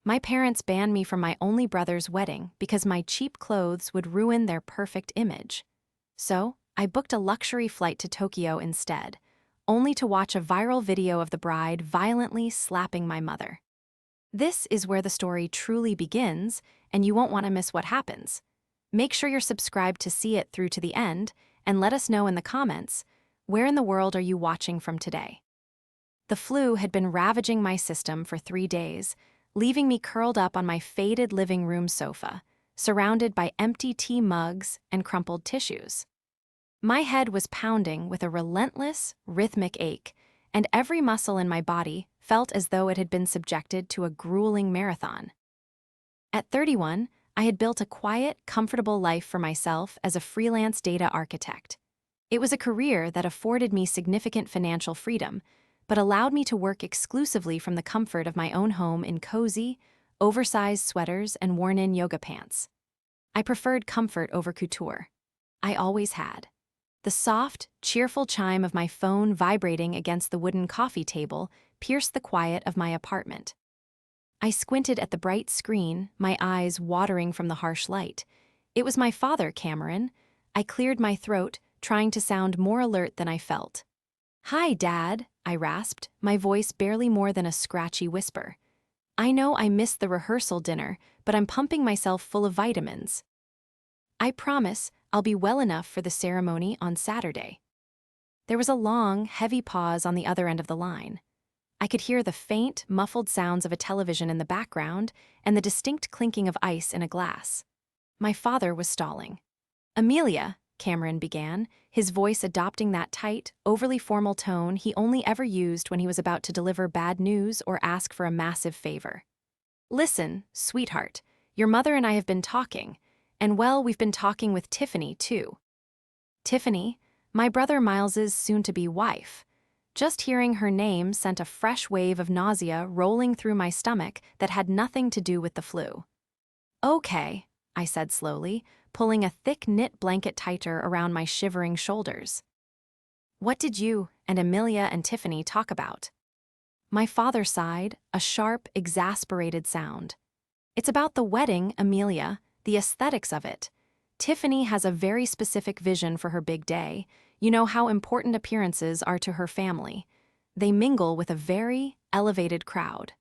My parents banned me from my only brother's wedding because my cheap clothes would ruin their perfect image. So, I booked a luxury flight to Tokyo instead, only to watch a viral video of the bride violently slapping my mother. This is where the story truly begins, and you won't want to miss what happens. Make sure you're subscribed to see it through to the end, and let us know in the comments, where in the world are you watching from today? The flu had been ravaging my system for 3 days, leaving me curled up on my faded living room sofa, surrounded by empty tea mugs and crumpled tissues. My head was pounding with a relentless, rhythmic ache, and every muscle in my body felt as though it had been subjected to a grueling marathon. At 31, I had built a quiet, comfortable life for myself as a freelance data architect. It was a career that afforded me significant financial freedom, but allowed me to work exclusively from the comfort of my own home in cozy, oversized sweaters and worn-in yoga pants. I preferred comfort over couture. I always had. The soft, cheerful chime of my phone vibrating against the wooden coffee table pierced the quiet of my apartment. I squinted at the bright screen, my eyes watering from the harsh light. It was my father, Cameron. I cleared my throat, trying to sound more alert than I felt. "Hi, Dad," I rasped, my voice barely more than a scratchy whisper. "I know I missed the rehearsal dinner, but I'm pumping myself full of vitamins. I promise I'll be well enough for the ceremony on Saturday." There was a long, heavy pause on the other end of the line. I could hear the faint, muffled sounds of a television in the background and the distinct clinking of ice in a glass. My father was stalling. "Amelia," Cameron began, his voice adopting that tight, overly formal tone he only ever used when he was about to deliver bad news or ask for a massive favor. "Listen, sweetheart, your mother and I have been talking, and well, we've been talking with Tiffany, too." Tiffany, my brother Miles's soon-to-be wife. Just hearing her name sent a fresh wave of nausea rolling through my stomach that had nothing to do with the flu. "Okay," I said slowly, pulling a thick knit blanket tighter around my shivering shoulders. "What did you and Amelia and Tiffany talk about?" My father sighed, a sharp, exasperated sound. "It's about the wedding, Amelia, the aesthetics of it. Tiffany has a very specific vision for her big day. You know how important appearances are to her family. They mingle with a very elevated crowd."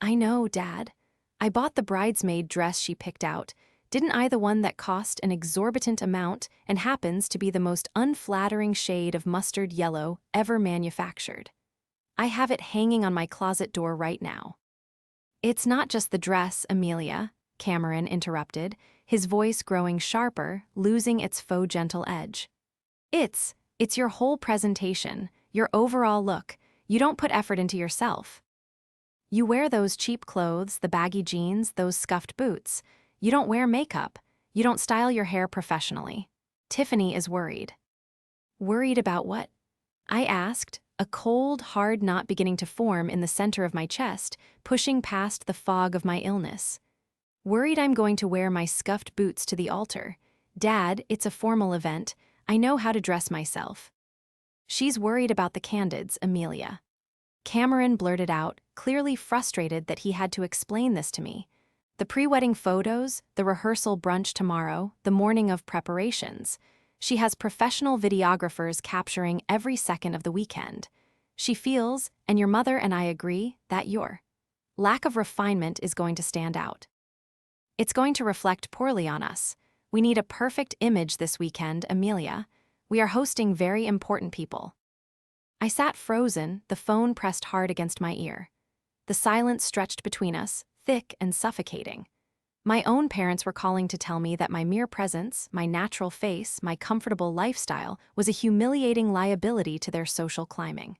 "I know, Dad. I bought the bridesmaid dress she picked out. Didn't I, the one that cost an exorbitant amount and happens to be the most unflattering shade of mustard yellow ever manufactured? I have it hanging on my closet door right now." "It's not just the dress, Amelia," Cameron interrupted, his voice growing sharper, losing its faux gentle edge. It's your whole presentation, your overall look. You don't put effort into yourself. You wear those cheap clothes, the baggy jeans, those scuffed boots. You don't wear makeup. You don't style your hair professionally. Tiffany is worried." "Worried about what?" I asked, a cold, hard knot beginning to form in the center of my chest, pushing past the fog of my illness. "Worried I'm going to wear my scuffed boots to the altar. Dad, it's a formal event. I know how to dress myself." "She's worried about the candids, Amelia." Cameron blurted out, clearly frustrated that he had to explain this to me. "The pre-wedding photos, the rehearsal brunch tomorrow, the morning of preparations. She has professional videographers capturing every second of the weekend. She feels, and your mother and I agree, that your lack of refinement is going to stand out. It's going to reflect poorly on us. We need a perfect image this weekend, Amelia. We are hosting very important people." I sat frozen, the phone pressed hard against my ear. The silence stretched between us, thick and suffocating. My own parents were calling to tell me that my mere presence, my natural face, my comfortable lifestyle was a humiliating liability to their social climbing.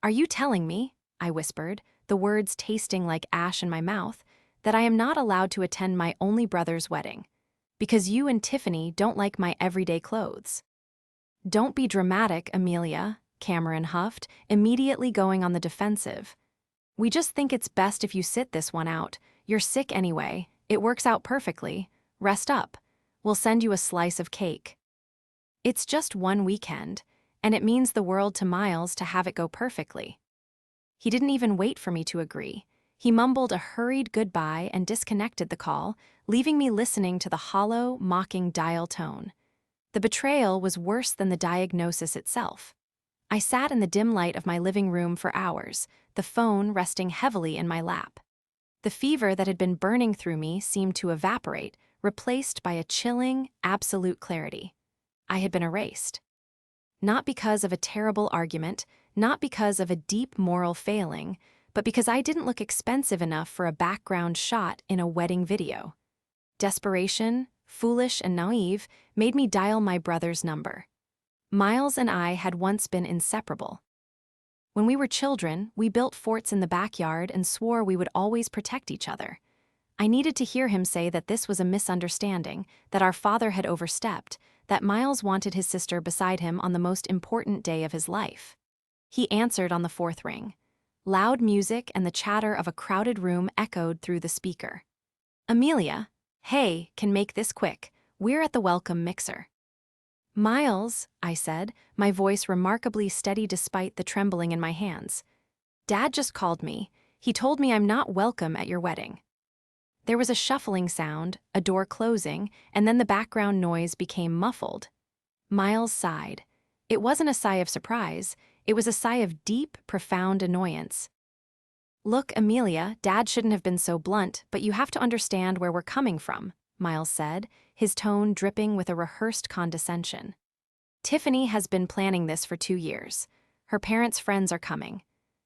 "Are you telling me," I whispered, the words tasting like ash in my mouth, "that I am not allowed to attend my only brother's wedding? Because you and Tiffany don't like my everyday clothes?" "Don't be dramatic, Amelia," Cameron huffed, immediately going on the defensive. "We just think it's best if you sit this one out. You're sick anyway. It works out perfectly. Rest up. We'll send you a slice of cake." It's just one weekend, and it means the world to Miles to have it go perfectly. He didn't even wait for me to agree. He mumbled a hurried goodbye and disconnected the call, leaving me listening to the hollow, mocking dial tone. The betrayal was worse than the diagnosis itself. I sat in the dim light of my living room for hours, the phone resting heavily in my lap. The fever that had been burning through me seemed to evaporate, replaced by a chilling, absolute clarity. I had been erased. Not because of a terrible argument, not because of a deep moral failing, but because I didn't look expensive enough for a background shot in a wedding video. Desperation, foolish and naive, made me dial my brother's number. Miles and I had once been inseparable. When we were children, we built forts in the backyard and swore we would always protect each other. I needed to hear him say that this was a misunderstanding, that our father had overstepped, that Miles wanted his sister beside him on the most important day of his life. He answered on the fourth ring. Loud music and the chatter of a crowded room echoed through the speaker. Amelia, hey, can make this quick. We're at the welcome mixer. Miles, I said, my voice remarkably steady despite the trembling in my hands. Dad just called me. He told me I'm not welcome at your wedding. There was a shuffling sound, a door closing, and then the background noise became muffled. Miles sighed. It wasn't a sigh of surprise, it was a sigh of deep, profound annoyance. Look, Amelia, Dad shouldn't have been so blunt, but you have to understand where we're coming from, Miles said, his tone dripping with a rehearsed condescension. Tiffany has been planning this for 2 years. Her parents' friends are coming.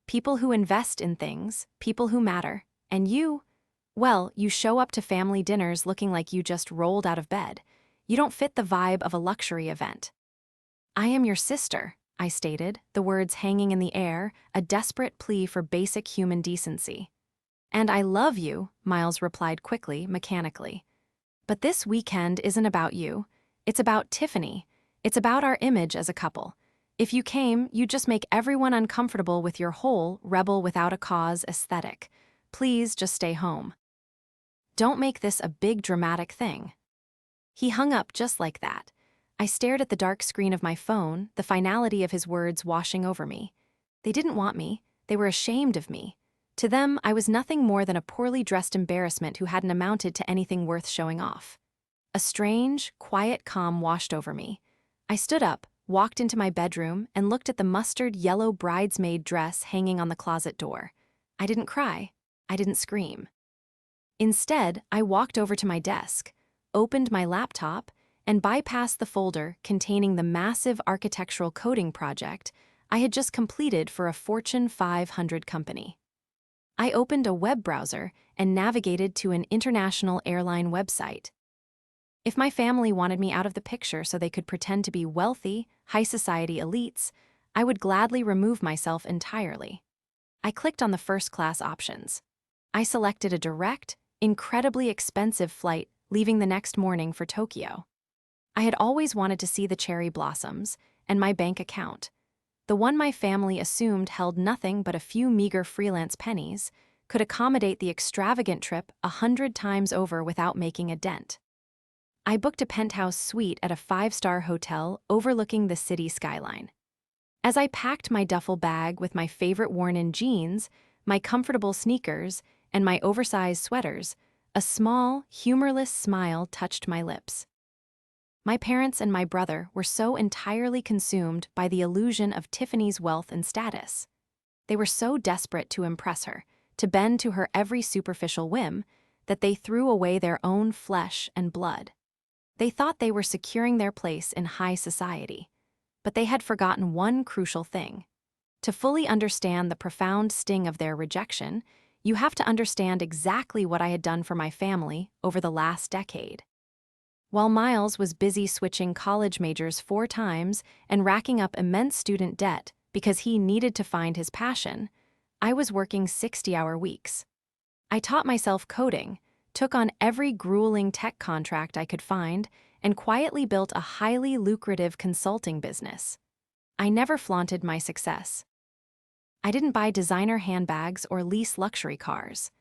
People who invest in things, people who matter. And you, well, you show up to family dinners looking like you just rolled out of bed. You don't fit the vibe of a luxury event. I am your sister, I stated, the words hanging in the air, a desperate plea for basic human decency. And I love you, Miles replied quickly, mechanically. But this weekend isn't about you. It's about Tiffany. It's about our image as a couple. If you came, you'd just make everyone uncomfortable with your whole rebel without a cause aesthetic. Please just stay home. Don't make this a big dramatic thing. He hung up just like that. I stared at the dark screen of my phone, the finality of his words washing over me. They didn't want me. They were ashamed of me. To them, I was nothing more than a poorly dressed embarrassment who hadn't amounted to anything worth showing off. A strange, quiet calm washed over me. I stood up, walked into my bedroom, and looked at the mustard yellow bridesmaid dress hanging on the closet door. I didn't cry. I didn't scream. Instead, I walked over to my desk, opened my laptop, and bypassed the folder containing the massive architectural coding project I had just completed for a Fortune 500 company. I opened a web browser and navigated to an international airline website. If my family wanted me out of the picture so they could pretend to be wealthy, high society elites, I would gladly remove myself entirely. I clicked on the first-class options. I selected a direct, incredibly expensive flight leaving the next morning for Tokyo. I had always wanted to see the cherry blossoms, and my bank account, the one my family assumed held nothing but a few meager freelance pennies, could accommodate the extravagant trip 100 times over without making a dent. I booked a penthouse suite at a 5-star hotel overlooking the city skyline. As I packed my duffel bag with my favorite worn-in jeans, my comfortable sneakers, and my oversized sweaters, a small, humorless smile touched my lips. My parents and my brother were so entirely consumed by the illusion of Tiffany's wealth and status. They were so desperate to impress her, to bend to her every superficial whim, that they threw away their own flesh and blood. They thought they were securing their place in high society, but they had forgotten one crucial thing. To fully understand the profound sting of their rejection, you have to understand exactly what I had done for my family over the last decade. While Miles was busy switching college majors 4 times and racking up immense student debt because he needed to find his passion, I was working 60-hour weeks. I taught myself coding, took on every grueling tech contract I could find, and quietly built a highly lucrative consulting business. I never flaunted my success. I didn't buy designer handbags or lease luxury cars.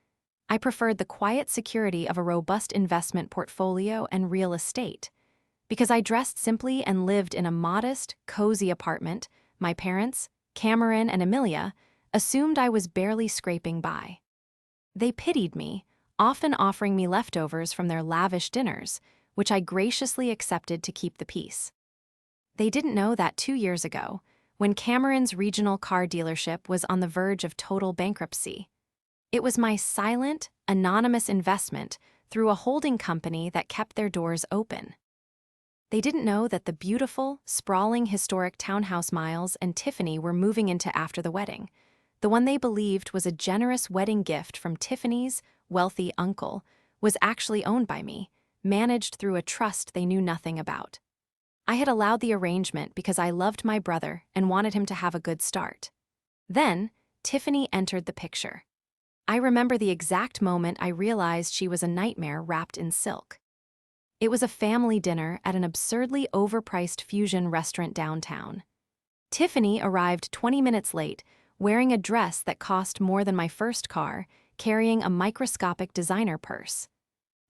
I preferred the quiet security of a robust investment portfolio and real estate. Because I dressed simply and lived in a modest, cozy apartment, my parents, Cameron and Amelia, assumed I was barely scraping by. They pitied me, often offering me leftovers from their lavish dinners, which I graciously accepted to keep the peace. They didn't know that 2 years ago, when Cameron's regional car dealership was on the verge of total bankruptcy, it was my silent, anonymous investment through a holding company that kept their doors open. They didn't know that the beautiful, sprawling historic townhouse Miles and Tiffany were moving into after the wedding, the one they believed was a generous wedding gift from Tiffany's wealthy uncle, was actually owned by me, managed through a trust they knew nothing about. I had allowed the arrangement because I loved my brother and wanted him to have a good start. Then, Tiffany entered the picture. I remember the exact moment I realized she was a nightmare wrapped in silk. It was a family dinner at an absurdly overpriced fusion restaurant downtown. Tiffany arrived 20 minutes late, wearing a dress that cost more than my first car, carrying a microscopic designer purse.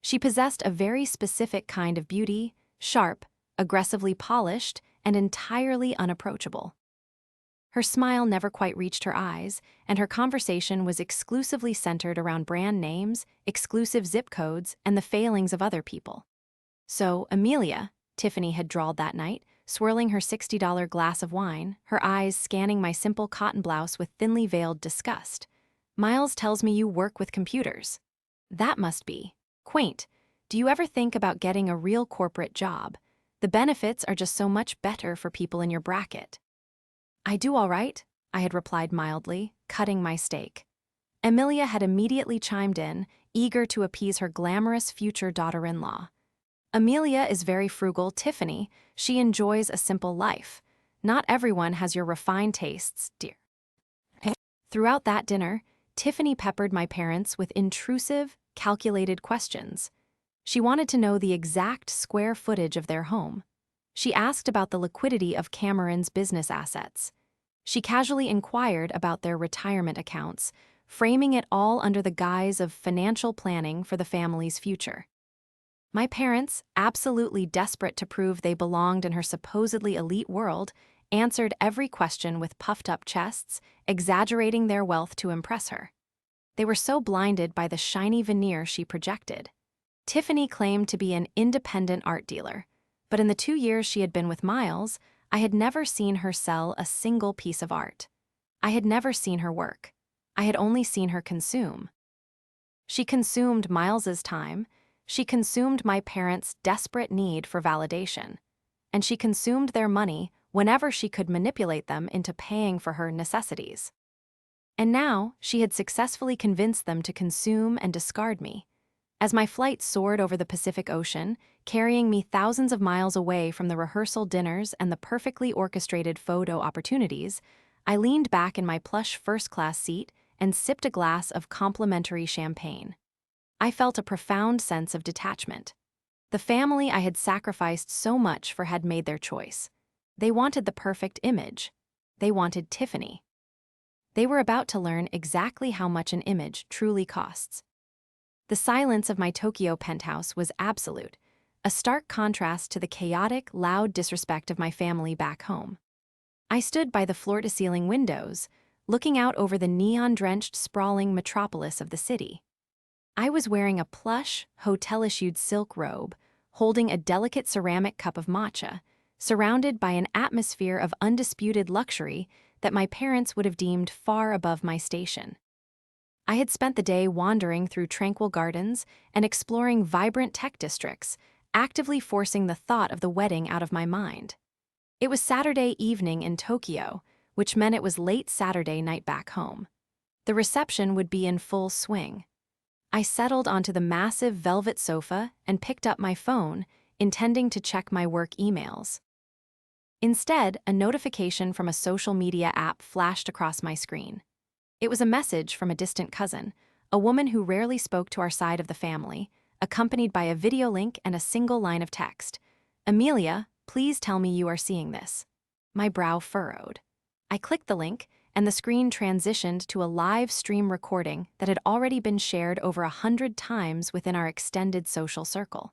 She possessed a very specific kind of beauty, sharp, aggressively polished, and entirely unapproachable. Her smile never quite reached her eyes, and her conversation was exclusively centered around brand names, exclusive zip codes, and the failings of other people. "So, Amelia," Tiffany had drawled that night, swirling her $60 glass of wine, her eyes scanning my simple cotton blouse with thinly veiled disgust. "Miles tells me you work with computers. That must be quaint. Do you ever think about getting a real corporate job? The benefits are just so much better for people in your bracket." "I do all right," I had replied mildly, cutting my steak. Amelia had immediately chimed in, eager to appease her glamorous future daughter-in-law. "Amelia is very frugal, Tiffany. She enjoys a simple life. Not everyone has your refined tastes, dear." Throughout that dinner, Tiffany peppered my parents with intrusive, calculated questions. She wanted to know the exact square footage of their home. She asked about the liquidity of Cameron's business assets. She casually inquired about their retirement accounts, framing it all under the guise of financial planning for the family's future. My parents, absolutely desperate to prove they belonged in her supposedly elite world, answered every question with puffed-up chests, exaggerating their wealth to impress her. They were so blinded by the shiny veneer she projected. Tiffany claimed to be an independent art dealer, but in the 2 years she had been with Miles, I had never seen her sell a single piece of art. I had never seen her work. I had only seen her consume. She consumed Miles's time, she consumed my parents' desperate need for validation, and she consumed their money whenever she could manipulate them into paying for her necessities. And now she had successfully convinced them to consume and discard me. As my flight soared over the Pacific Ocean, carrying me thousands of miles away from the rehearsal dinners and the perfectly orchestrated photo opportunities, I leaned back in my plush first-class seat and sipped a glass of complimentary champagne. I felt a profound sense of detachment. The family I had sacrificed so much for had made their choice. They wanted the perfect image. They wanted Tiffany. They were about to learn exactly how much an image truly costs. The silence of my Tokyo penthouse was absolute, a stark contrast to the chaotic, loud disrespect of my family back home. I stood by the floor-to-ceiling windows, looking out over the neon-drenched, sprawling metropolis of the city. I was wearing a plush, hotel-issued silk robe, holding a delicate ceramic cup of matcha, surrounded by an atmosphere of undisputed luxury that my parents would have deemed far above my station. I had spent the day wandering through tranquil gardens and exploring vibrant tech districts, actively forcing the thought of the wedding out of my mind. It was Saturday evening in Tokyo, which meant it was late Saturday night back home. The reception would be in full swing. I settled onto the massive velvet sofa and picked up my phone, intending to check my work emails. Instead, a notification from a social media app flashed across my screen. It was a message from a distant cousin, a woman who rarely spoke to our side of the family, accompanied by a video link and a single line of text. "Amelia, please tell me you are seeing this." My brow furrowed. I clicked the link, and the screen transitioned to a live stream recording that had already been shared over 100 times within our extended social circle.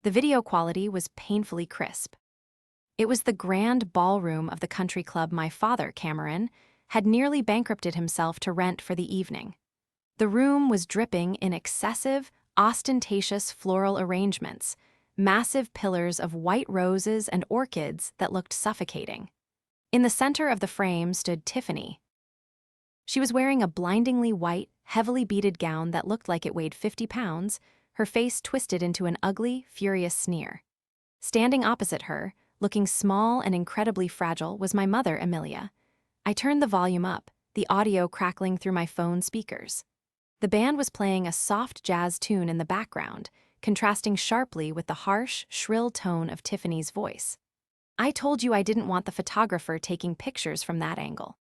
The video quality was painfully crisp. It was the grand ballroom of the country club my father, Cameron, had nearly bankrupted himself to rent for the evening. The room was dripping in excessive, ostentatious floral arrangements, massive pillars of white roses and orchids that looked suffocating. In the center of the frame stood Tiffany. She was wearing a blindingly white, heavily beaded gown that looked like it weighed 50 pounds, her face twisted into an ugly, furious sneer. Standing opposite her, looking small and incredibly fragile, was my mother, Amelia. I turned the volume up, the audio crackling through my phone speakers. The band was playing a soft jazz tune in the background, contrasting sharply with the harsh, shrill tone of Tiffany's voice. "I told you I didn't want the photographer taking pictures from that angle."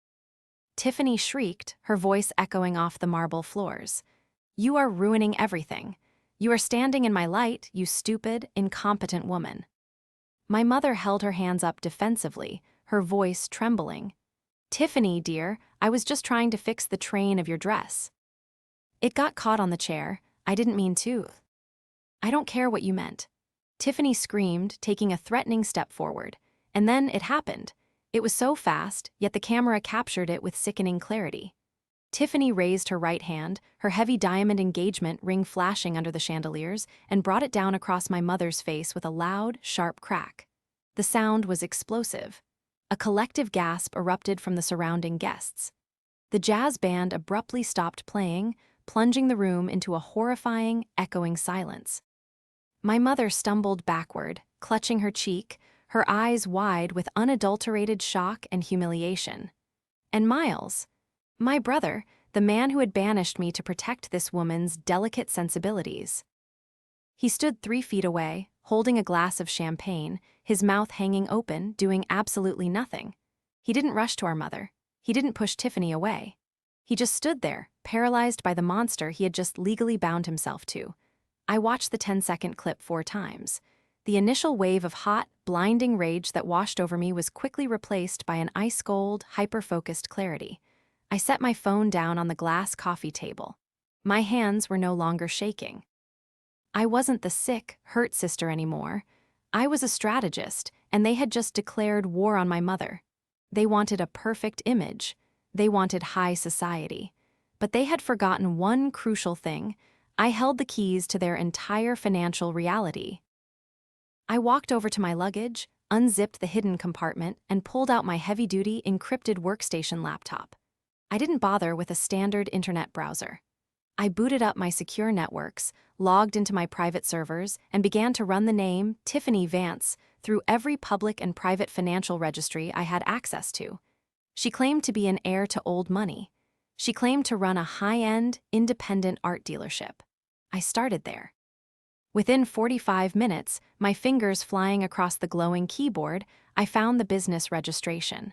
Tiffany shrieked, her voice echoing off the marble floors. "You are ruining everything. You are standing in my light, you stupid, incompetent woman." My mother held her hands up defensively, her voice trembling. "Tiffany, dear, I was just trying to fix the train of your dress. It got caught on the chair. I didn't mean to." "I don't care what you meant." Tiffany screamed, taking a threatening step forward. And then it happened. It was so fast, yet the camera captured it with sickening clarity. Tiffany raised her right hand, her heavy diamond engagement ring flashing under the chandeliers, and brought it down across my mother's face with a loud, sharp crack. The sound was explosive. A collective gasp erupted from the surrounding guests. The jazz band abruptly stopped playing, plunging the room into a horrifying, echoing silence. My mother stumbled backward, clutching her cheek, her eyes wide with unadulterated shock and humiliation. And Miles, my brother, the man who had banished me to protect this woman's delicate sensibilities. He stood 3 feet away, holding a glass of champagne, his mouth hanging open, doing absolutely nothing. He didn't rush to our mother. He didn't push Tiffany away. He just stood there, paralyzed by the monster he had just legally bound himself to. I watched the 10-second clip 4 times. The initial wave of hot, blinding rage that washed over me was quickly replaced by an ice-cold, hyper-focused clarity. I set my phone down on the glass coffee table. My hands were no longer shaking. I wasn't the sick, hurt sister anymore. I was a strategist, and they had just declared war on my mother. They wanted a perfect image. They wanted high society. But they had forgotten one crucial thing. I held the keys to their entire financial reality. I walked over to my luggage, unzipped the hidden compartment, and pulled out my heavy-duty, encrypted workstation laptop. I didn't bother with a standard internet browser. I booted up my secure networks, logged into my private servers, and began to run the name Tiffany Vance through every public and private financial registry I had access to. She claimed to be an heir to old money. She claimed to run a high-end, independent art dealership. I started there. Within 45 minutes, my fingers flying across the glowing keyboard, I found the business registration.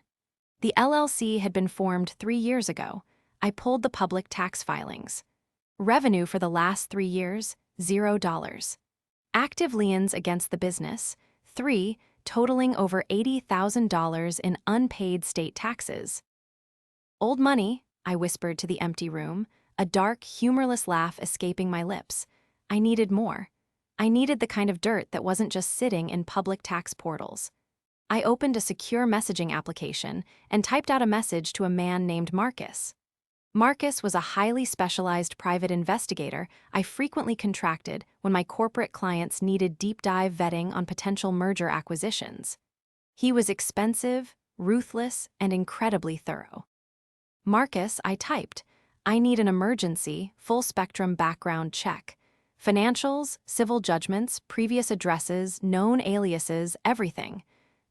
The LLC had been formed 3 years ago. I pulled the public tax filings. Revenue for the last 3 years, $0. Active liens against the business, 3, totaling over $80,000 in unpaid state taxes. "Old money," I whispered to the empty room, a dark, humorless laugh escaping my lips. I needed more. I needed the kind of dirt that wasn't just sitting in public tax portals. I opened a secure messaging application and typed out a message to a man named Marcus. Marcus was a highly specialized private investigator I frequently contracted when my corporate clients needed deep-dive vetting on potential merger acquisitions. He was expensive, ruthless, and incredibly thorough. "Marcus," I typed, "I need an emergency, full-spectrum background check. Financials, civil judgments, previous addresses, known aliases, everything.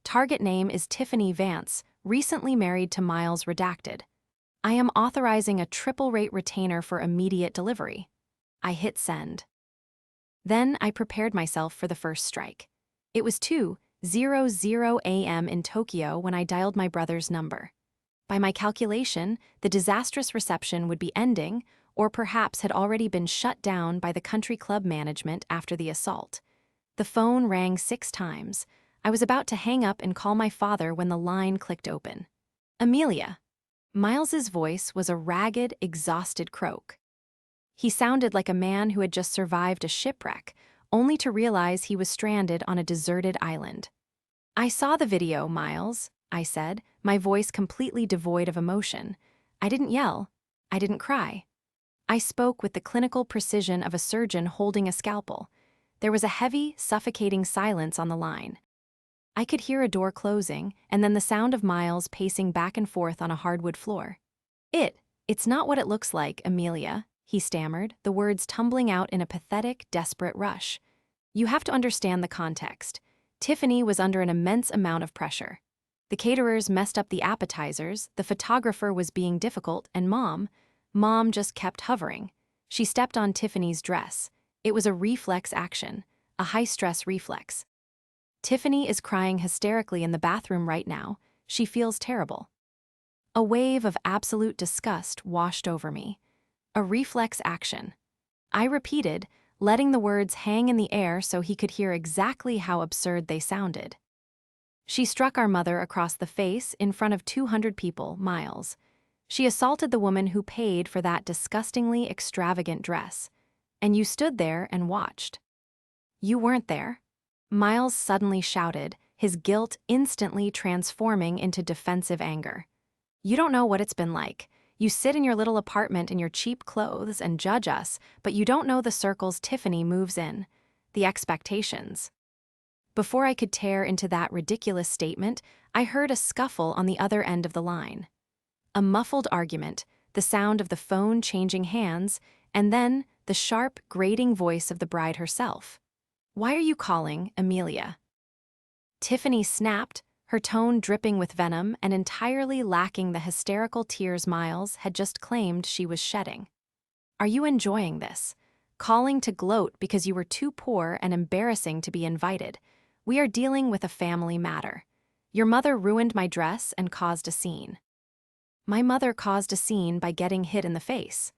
Target name is Tiffany Vance, recently married to Miles Redacted. I am authorizing a triple-rate retainer for immediate delivery." I hit send. Then I prepared myself for the first strike. It was 2:00 a.m. in Tokyo when I dialed my brother's number. By my calculation, the disastrous reception would be ending, or perhaps had already been shut down by the country club management after the assault. The phone rang 6 times. I was about to hang up and call my father when the line clicked open. "Amelia." Miles's voice was a ragged, exhausted croak. He sounded like a man who had just survived a shipwreck, only to realize he was stranded on a deserted island. "I saw the video, Miles," I said, my voice completely devoid of emotion. I didn't yell. I didn't cry. I spoke with the clinical precision of a surgeon holding a scalpel. There was a heavy, suffocating silence on the line. I could hear a door closing, and then the sound of Miles pacing back and forth on a hardwood floor. It's not what it looks like, Amelia, he stammered, the words tumbling out in a pathetic, desperate rush. You have to understand the context. Tiffany was under an immense amount of pressure. The caterers messed up the appetizers, the photographer was being difficult, and Mom just kept hovering. She stepped on Tiffany's dress. It was a reflex action, a high-stress reflex. Tiffany is crying hysterically in the bathroom right now. She feels terrible. A wave of absolute disgust washed over me. A reflex action. I repeated, letting the words hang in the air so he could hear exactly how absurd they sounded. She struck our mother across the face in front of 200 people, Miles. She assaulted the woman who paid for that disgustingly extravagant dress. And you stood there and watched. You weren't there. Miles suddenly shouted, his guilt instantly transforming into defensive anger. You don't know what it's been like. You sit in your little apartment in your cheap clothes and judge us, but you don't know the circles Tiffany moves in, the expectations. Before I could tear into that ridiculous statement, I heard a scuffle on the other end of the line. A muffled argument, the sound of the phone changing hands, and then the sharp, grating voice of the bride herself. Why are you calling, Amelia? Tiffany snapped, her tone dripping with venom and entirely lacking the hysterical tears Miles had just claimed she was shedding. Are you enjoying this? Calling to gloat because you were too poor and embarrassing to be invited. We are dealing with a family matter. Your mother ruined my dress and caused a scene. My mother caused a scene by getting hit in the face.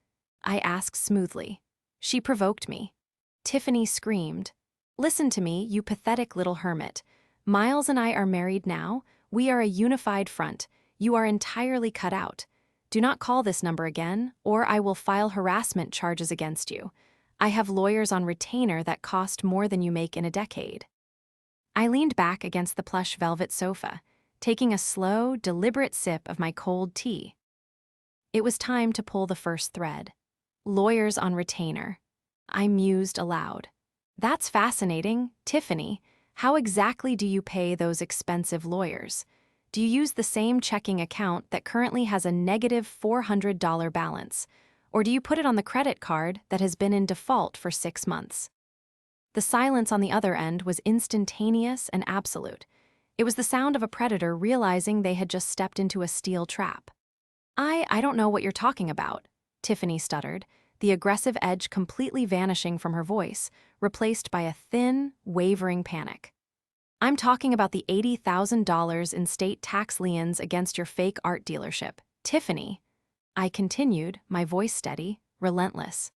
I asked smoothly. She provoked me. Tiffany screamed. Listen to me, you pathetic little hermit. Miles and I are married now. We are a unified front. You are entirely cut out. Do not call this number again, or I will file harassment charges against you. I have lawyers on retainer that cost more than you make in a decade. I leaned back against the plush velvet sofa, taking a slow, deliberate sip of my cold tea. It was time to pull the first thread. Lawyers on retainer. I mused aloud. That's fascinating, Tiffany. How exactly do you pay those expensive lawyers? Do you use the same checking account that currently has a negative $400 balance, or do you put it on the credit card that has been in default for 6 months? The silence on the other end was instantaneous and absolute. It was the sound of a predator realizing they had just stepped into a steel trap. I don't know what you're talking about, Tiffany stuttered, the aggressive edge completely vanishing from her voice, replaced by a thin, wavering panic. I'm talking about the $80,000 in state tax liens against your fake art dealership, Tiffany. I continued, my voice steady, relentless.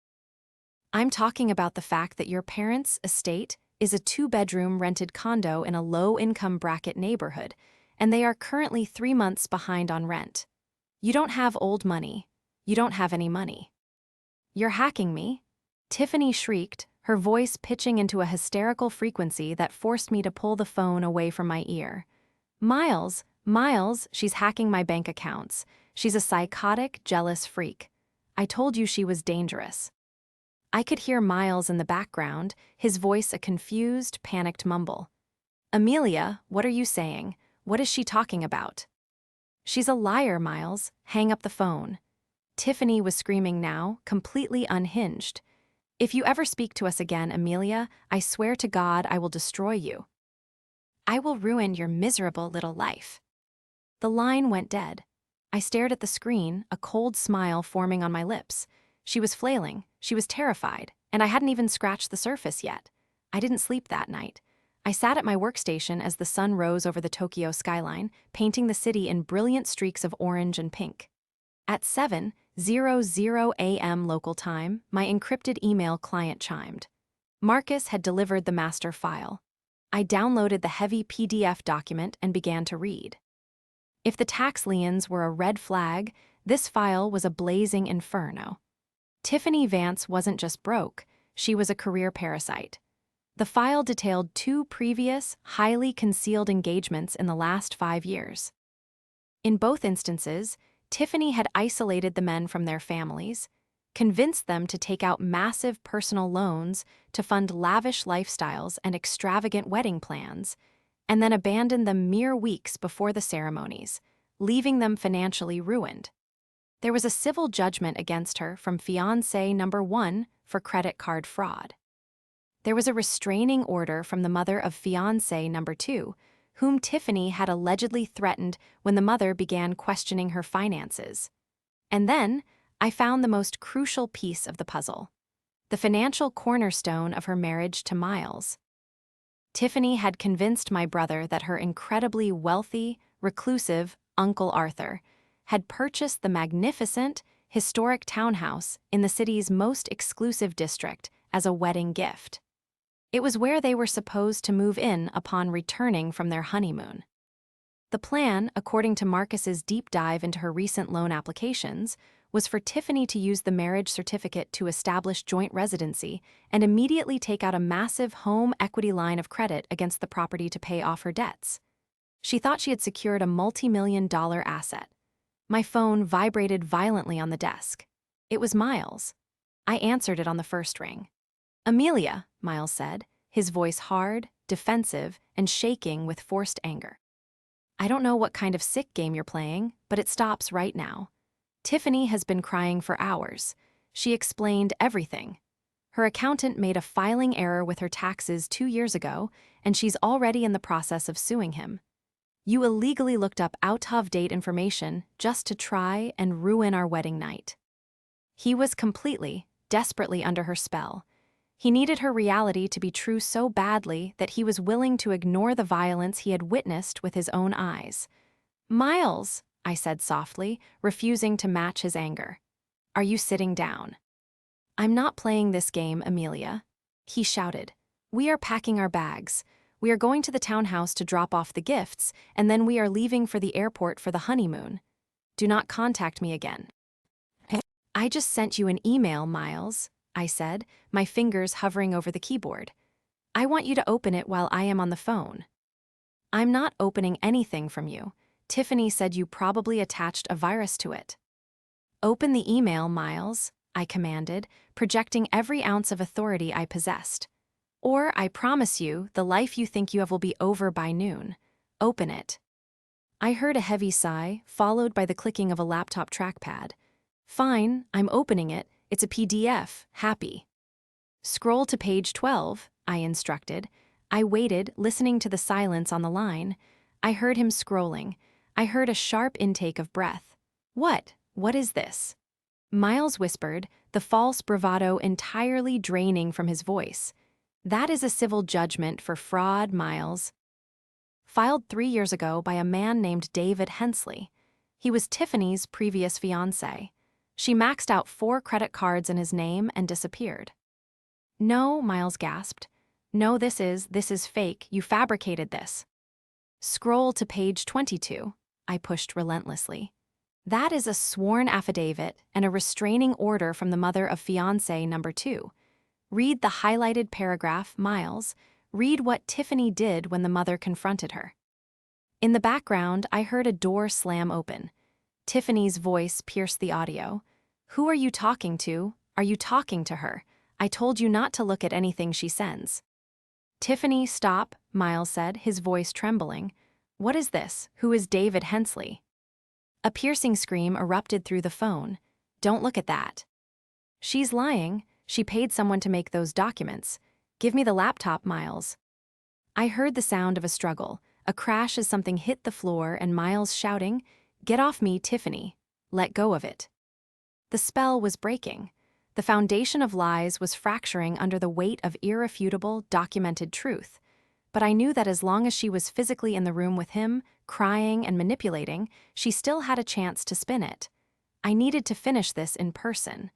I'm talking about the fact that your parents' estate is a 2-bedroom rented condo in a low-income bracket neighborhood, and they are currently 3 months behind on rent. You don't have old money. You don't have any money. You're hacking me? Tiffany shrieked, her voice pitching into a hysterical frequency that forced me to pull the phone away from my ear. Miles, she's hacking my bank accounts. She's a psychotic, jealous freak. I told you she was dangerous. I could hear Miles in the background, his voice a confused, panicked mumble. Amelia, what are you saying? What is she talking about? She's a liar, Miles. Hang up the phone. Tiffany was screaming now, completely unhinged. If you ever speak to us again, Amelia, I swear to God I will destroy you. I will ruin your miserable little life. The line went dead. I stared at the screen, a cold smile forming on my lips. She was flailing, she was terrified, and I hadn't even scratched the surface yet. I didn't sleep that night. I sat at my workstation as the sun rose over the Tokyo skyline, painting the city in brilliant streaks of orange and pink. At 7:00 a.m. local time, my encrypted email client chimed. Marcus had delivered the master file. I downloaded the heavy PDF document and began to read. If the tax liens were a red flag, this file was a blazing inferno. Tiffany Vance wasn't just broke, she was a career parasite. The file detailed 2 previous, highly concealed engagements in the last 5 years. In both instances, Tiffany had isolated the men from their families, convinced them to take out massive personal loans to fund lavish lifestyles and extravagant wedding plans, and then abandoned them mere weeks before the ceremonies, leaving them financially ruined. There was a civil judgment against her from fiancé number 1 for credit card fraud. There was a restraining order from the mother of fiancé number 2, whom Tiffany had allegedly threatened when the mother began questioning her finances. And then, I found the most crucial piece of the puzzle: the financial cornerstone of her marriage to Miles. Tiffany had convinced my brother that her incredibly wealthy, reclusive Uncle Arthur had purchased the magnificent, historic townhouse in the city's most exclusive district as a wedding gift. It was where they were supposed to move in upon returning from their honeymoon. The plan, according to Marcus's deep dive into her recent loan applications, was for Tiffany to use the marriage certificate to establish joint residency and immediately take out a massive home equity line of credit against the property to pay off her debts. She thought she had secured a multi-million-dollar asset. My phone vibrated violently on the desk. It was Miles. I answered it on the first ring. "Amelia," Miles said, his voice hard, defensive, and shaking with forced anger. "I don't know what kind of sick game you're playing, but it stops right now. Tiffany has been crying for hours. She explained everything. Her accountant made a filing error with her taxes 2 years ago, and she's already in the process of suing him. You illegally looked up out-of-date information just to try and ruin our wedding night." He was completely, desperately under her spell. He needed her reality to be true so badly that he was willing to ignore the violence he had witnessed with his own eyes. "Miles," I said softly, refusing to match his anger. "Are you sitting down?" "I'm not playing this game, Amelia," he shouted. "We are packing our bags. We are going to the townhouse to drop off the gifts, and then we are leaving for the airport for the honeymoon. Do not contact me again." "I just sent you an email, Miles," I said, my fingers hovering over the keyboard. "I want you to open it while I am on the phone." "I'm not opening anything from you. Tiffany said you probably attached a virus to it." "Open the email, Miles," I commanded, projecting every ounce of authority I possessed. "Or I promise you, the life you think you have will be over by noon. Open it." I heard a heavy sigh, followed by the clicking of a laptop trackpad. "Fine, I'm opening it. It's a PDF. Happy." "Scroll to page 12, I instructed. I waited, listening to the silence on the line. I heard him scrolling. I heard a sharp intake of breath. What is this?" Miles whispered, the false bravado entirely draining from his voice. "That is a civil judgment for fraud, Miles. Filed 3 years ago by a man named David Hensley. He was Tiffany's previous fiancé. She maxed out 4 credit cards in his name and disappeared." "No," Miles gasped. "No, this is fake. You fabricated this." "Scroll to page 22, I pushed relentlessly. "That is a sworn affidavit and a restraining order from the mother of fiancé number 2. Read the highlighted paragraph, Miles. Read what Tiffany did when the mother confronted her." In the background, I heard a door slam open. Tiffany's voice pierced the audio. "Who are you talking to? Are you talking to her? I told you not to look at anything she sends." "Tiffany, stop," Miles said, his voice trembling. "What is this? Who is David Hensley?" A piercing scream erupted through the phone. "Don't look at that." "She's lying. She paid someone to make those documents. Give me the laptop, Miles." I heard the sound of a struggle, a crash as something hit the floor, and Miles shouting, "Get off me, Tiffany. Let go of it." The spell was breaking. The foundation of lies was fracturing under the weight of irrefutable, documented truth. But I knew that as long as she was physically in the room with him, crying and manipulating, she still had a chance to spin it. I needed to finish this in person.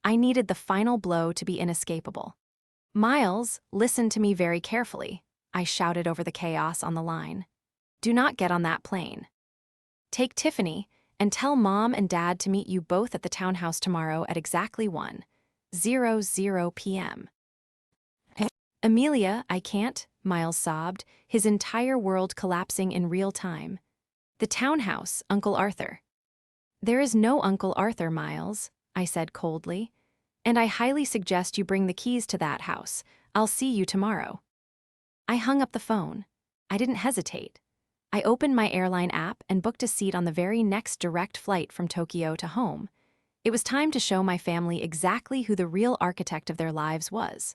I needed the final blow to be inescapable. "Miles, listen to me very carefully," I shouted over the chaos on the line. "Do not get on that plane. Take Tiffany and tell Mom and Dad to meet you both at the townhouse tomorrow at exactly 1:00 p.m. "Amelia, I can't," Miles sobbed, his entire world collapsing in real time. "The townhouse, Uncle Arthur." "There is no Uncle Arthur, Miles," I said coldly. And I highly suggest you bring the keys to that house. I'll see you tomorrow. I hung up the phone. I didn't hesitate. I opened my airline app and booked a seat on the very next direct flight from Tokyo to home. It was time to show my family exactly who the real architect of their lives was.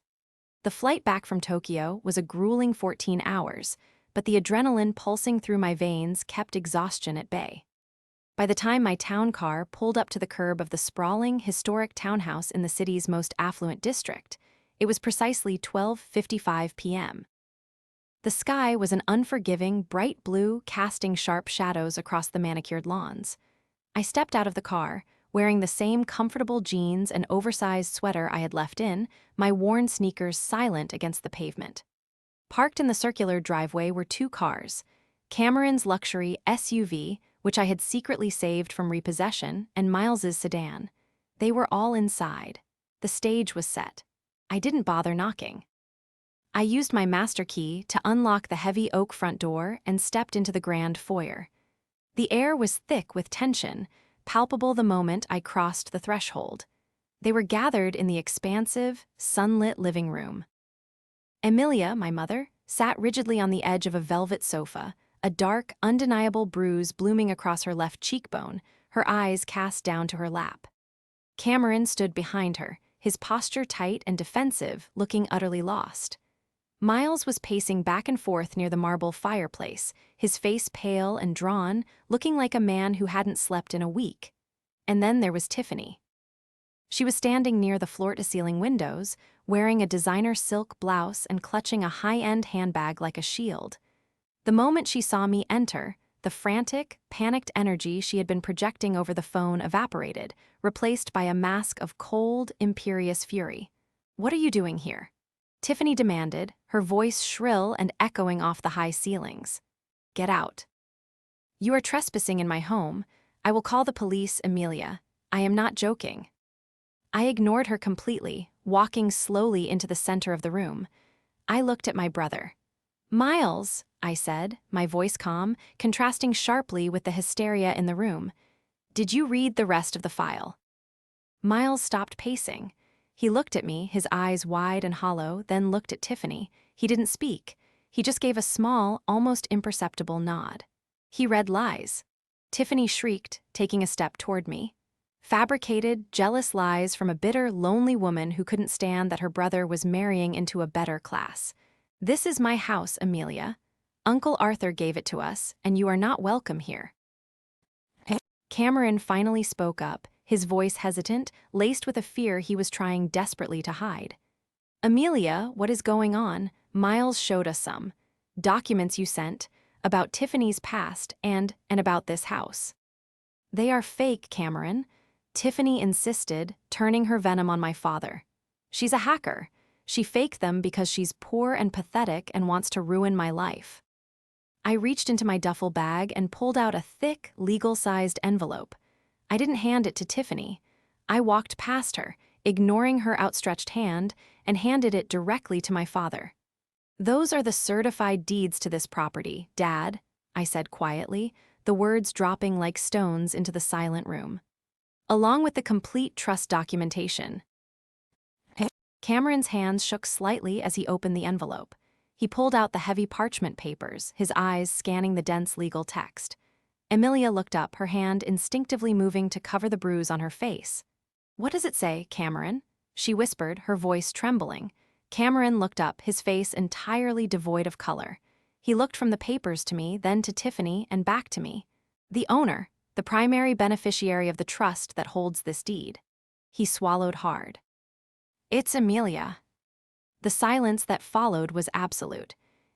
The flight back from Tokyo was a grueling 14 hours, but the adrenaline pulsing through my veins kept exhaustion at bay. By the time my town car pulled up to the curb of the sprawling, historic townhouse in the city's most affluent district, it was precisely 12:55 p.m. The sky was an unforgiving, bright blue, casting sharp shadows across the manicured lawns. I stepped out of the car, wearing the same comfortable jeans and oversized sweater I had left in, my worn sneakers silent against the pavement. Parked in the circular driveway were two cars, Cameron's luxury SUV, which I had secretly saved from repossession, and Miles's sedan. They were all inside. The stage was set. I didn't bother knocking. I used my master key to unlock the heavy oak front door and stepped into the grand foyer. The air was thick with tension, palpable the moment I crossed the threshold. They were gathered in the expansive, sunlit living room. Emilia, my mother, sat rigidly on the edge of a velvet sofa, a dark, undeniable bruise blooming across her left cheekbone, her eyes cast down to her lap. Cameron stood behind her, his posture tight and defensive, looking utterly lost. Miles was pacing back and forth near the marble fireplace, his face pale and drawn, looking like a man who hadn't slept in a week. And then there was Tiffany. She was standing near the floor-to-ceiling windows, wearing a designer silk blouse and clutching a high-end handbag like a shield. The moment she saw me enter, the frantic, panicked energy she had been projecting over the phone evaporated, replaced by a mask of cold, imperious fury. "What are you doing here?" Tiffany demanded, her voice shrill and echoing off the high ceilings. "Get out." "You are trespassing in my home. I will call the police, Emilia. I am not joking." I ignored her completely, walking slowly into the center of the room. I looked at my brother. "Miles," I said, my voice calm, contrasting sharply with the hysteria in the room. "Did you read the rest of the file?" Miles stopped pacing. He looked at me, his eyes wide and hollow, then looked at Tiffany. He didn't speak. He just gave a small, almost imperceptible nod. He read lies. Tiffany shrieked, taking a step toward me. Fabricated, jealous lies from a bitter, lonely woman who couldn't stand that her brother was marrying into a better class. "This is my house, Emilia. Uncle Arthur gave it to us, and you are not welcome here." Cameron finally spoke up, his voice hesitant, laced with a fear he was trying desperately to hide. "Emilia, what is going on? Miles showed us some documents you sent about Tiffany's past and about this house." "They are fake, Cameron," Tiffany insisted, turning her venom on my father. "She's a hacker. She faked them because she's poor and pathetic and wants to ruin my life." I reached into my duffel bag and pulled out a thick, legal-sized envelope. I didn't hand it to Tiffany. I walked past her, ignoring her outstretched hand, and handed it directly to my father. "Those are the certified deeds to this property, Dad," I said quietly, the words dropping like stones into the silent room. "Along with the complete trust documentation." Cameron's hands shook slightly as he opened the envelope. He pulled out the heavy parchment papers, his eyes scanning the dense legal text. Emilia looked up, her hand instinctively moving to cover the bruise on her face. "What does it say, Cameron?" she whispered, her voice trembling. Cameron looked up, his face entirely devoid of color. He looked from the papers to me, then to Tiffany, and back to me. "The owner, the primary beneficiary of the trust that holds this deed." He swallowed hard. "It's Emilia." The silence that followed was absolute.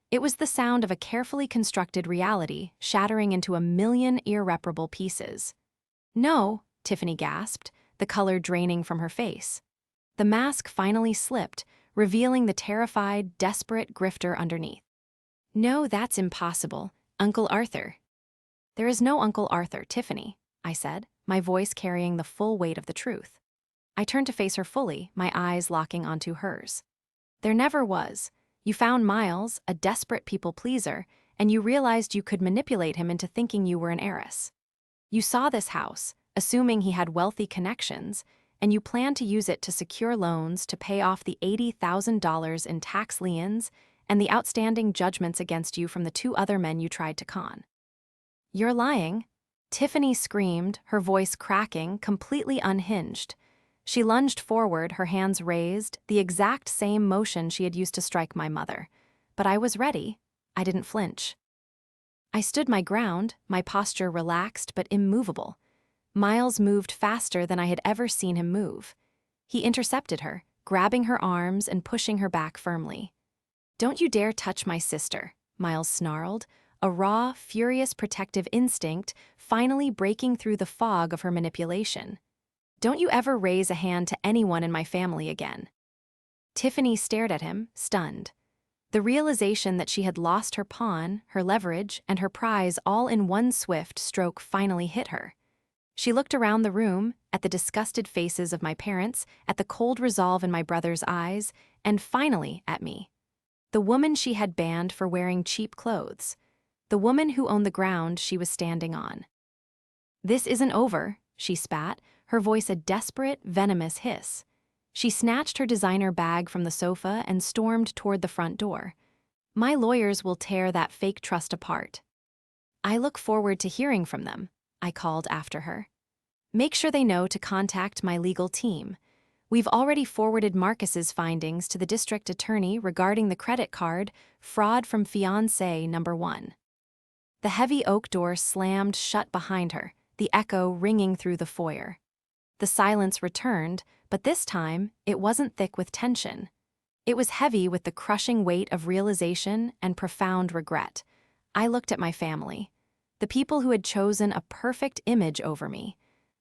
It was the sound of a carefully constructed reality shattering into a million irreparable pieces. "No," Tiffany gasped, the color draining from her face. The mask finally slipped, revealing the terrified, desperate grifter underneath. "No, that's impossible. Uncle Arthur." "There is no Uncle Arthur, Tiffany," I said, my voice carrying the full weight of the truth. I turned to face her fully, my eyes locking onto hers. "There never was. You found Miles, a desperate people-pleaser, and you realized you could manipulate him into thinking you were an heiress. You saw this house, assuming he had wealthy connections, and you plan to use it to secure loans to pay off the $80,000 in tax liens and the outstanding judgments against you from the two other men you tried to con. You're lying. Tiffany screamed, her voice cracking, completely unhinged. She lunged forward, her hands raised, the exact same motion she had used to strike my mother. But I was ready. I didn't flinch. I stood my ground, my posture relaxed but immovable. Miles moved faster than I had ever seen him move. He intercepted her, grabbing her arms and pushing her back firmly. "Don't you dare touch my sister," Miles snarled, a raw, furious protective instinct finally breaking through the fog of her manipulation. "Don't you ever raise a hand to anyone in my family again." Tiffany stared at him, stunned. The realization that she had lost her pawn, her leverage, and her prize all in one swift stroke finally hit her. She looked around the room, at the disgusted faces of my parents, at the cold resolve in my brother's eyes, and finally at me. The woman she had banned for wearing cheap clothes. The woman who owned the ground she was standing on. "This isn't over," she spat, her voice a desperate, venomous hiss. She snatched her designer bag from the sofa and stormed toward the front door. "My lawyers will tear that fake trust apart." "I look forward to hearing from them," I called after her. "Make sure they know to contact my legal team. We've already forwarded Marcus's findings to the district attorney regarding the credit card fraud from fiancé number 1. The heavy oak door slammed shut behind her, the echo ringing through the foyer. The silence returned, but this time it wasn't thick with tension. It was heavy with the crushing weight of realization and profound regret. I looked at my family, the people who had chosen a perfect image over me,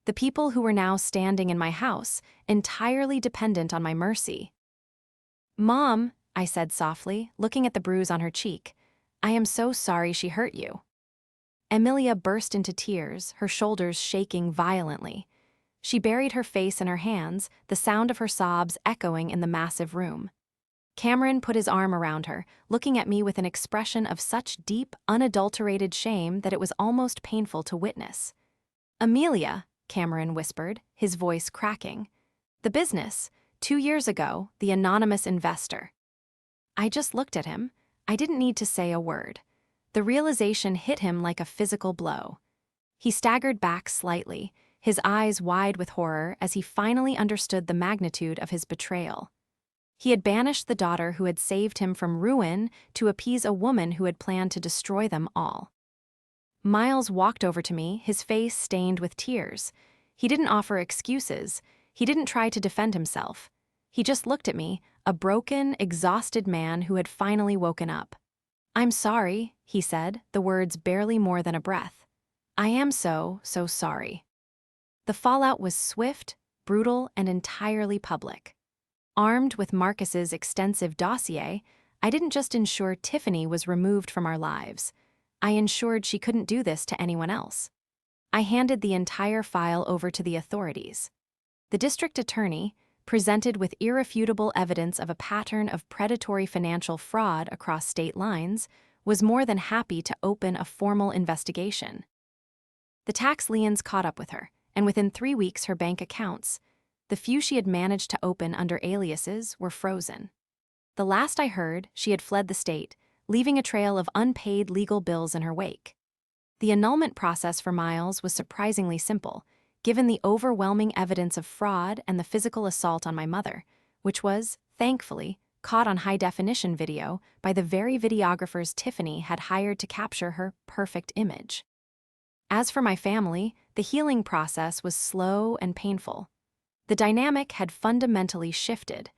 the people who were now standing in my house, entirely dependent on my mercy. "Mom," I said softly, looking at the bruise on her cheek, "I am so sorry she hurt you." Emilia burst into tears, her shoulders shaking violently. She buried her face in her hands, the sound of her sobs echoing in the massive room. Cameron put his arm around her, looking at me with an expression of such deep, unadulterated shame that it was almost painful to witness. "Amelia," Cameron whispered, his voice cracking. "The business. 2 years ago, the anonymous investor." I just looked at him. I didn't need to say a word. The realization hit him like a physical blow. He staggered back slightly, his eyes wide with horror as he finally understood the magnitude of his betrayal. He had banished the daughter who had saved him from ruin to appease a woman who had planned to destroy them all. Miles walked over to me, his face stained with tears. He didn't offer excuses. He didn't try to defend himself. He just looked at me, a broken, exhausted man who had finally woken up. "I'm sorry," he said, the words barely more than a breath. "I am so sorry." The fallout was swift, brutal, and entirely public. Armed with Marcus's extensive dossier, I didn't just ensure Tiffany was removed from our lives. I ensured she couldn't do this to anyone else. I handed the entire file over to the authorities. The district attorney, presented with irrefutable evidence of a pattern of predatory financial fraud across state lines, was more than happy to open a formal investigation. The tax liens caught up with her, and within 3 weeks her bank accounts, the few she had managed to open under aliases, were frozen. The last I heard, she had fled the state, leaving a trail of unpaid legal bills in her wake. The annulment process for Miles was surprisingly simple, given the overwhelming evidence of fraud and the physical assault on my mother, which was, thankfully, caught on high-definition video by the very videographers Tiffany had hired to capture her perfect image. As for my family, the healing process was slow and painful. The dynamic had fundamentally shifted.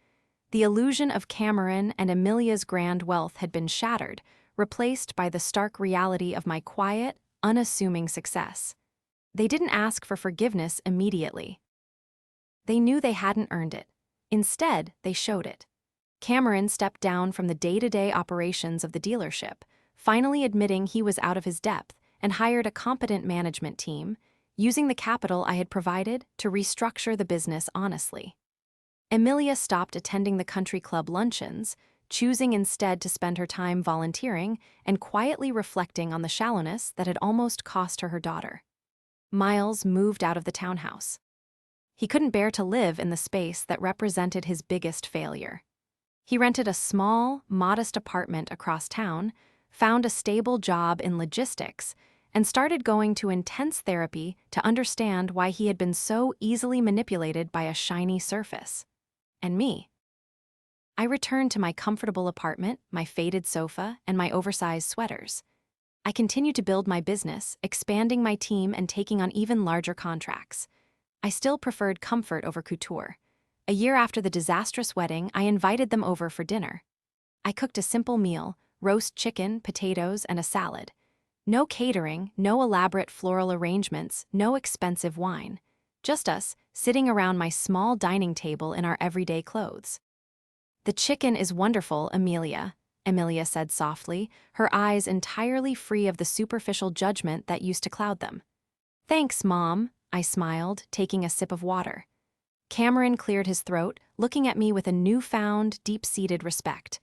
The illusion of Cameron and Amelia's grand wealth had been shattered, replaced by the stark reality of my quiet, unassuming success. They didn't ask for forgiveness immediately. They knew they hadn't earned it. Instead, they showed it. Cameron stepped down from the day-to-day operations of the dealership, finally admitting he was out of his depth, and hired a competent management team, using the capital I had provided to restructure the business honestly. Emilia stopped attending the country club luncheons, choosing instead to spend her time volunteering and quietly reflecting on the shallowness that had almost cost her daughter. Miles moved out of the townhouse. He couldn't bear to live in the space that represented his biggest failure. He rented a small, modest apartment across town, found a stable job in logistics, and started going to intense therapy to understand why he had been so easily manipulated by a shiny surface. And me. I returned to my comfortable apartment, my faded sofa, and my oversized sweaters. I continued to build my business, expanding my team and taking on even larger contracts. I still preferred comfort over couture. A year after the disastrous wedding, I invited them over for dinner. I cooked a simple meal, roast chicken, potatoes, and a salad. No catering, no elaborate floral arrangements, no expensive wine. Just us, sitting around my small dining table in our everyday clothes. "The chicken is wonderful, Emilia said softly, her eyes entirely free of the superficial judgment that used to cloud them. "Thanks, Mom," I smiled, taking a sip of water. Cameron cleared his throat, looking at me with a newfound, deep-seated respect.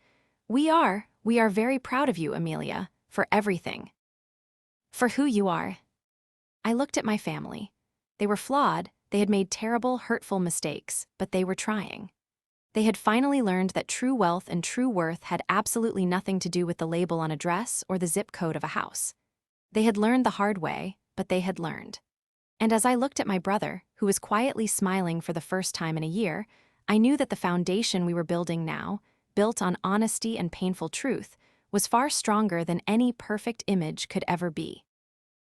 We are very proud of you, Emilia, for everything. For who you are." I looked at my family. They were flawed, they had made terrible, hurtful mistakes, but they were trying. They had finally learned that true wealth and true worth had absolutely nothing to do with the label on a dress or the zip code of a house. They had learned the hard way, but they had learned. And as I looked at my brother, who was quietly smiling for the first time in a year, I knew that the foundation we were building now, built on honesty and painful truth, was far stronger than any perfect image could ever be.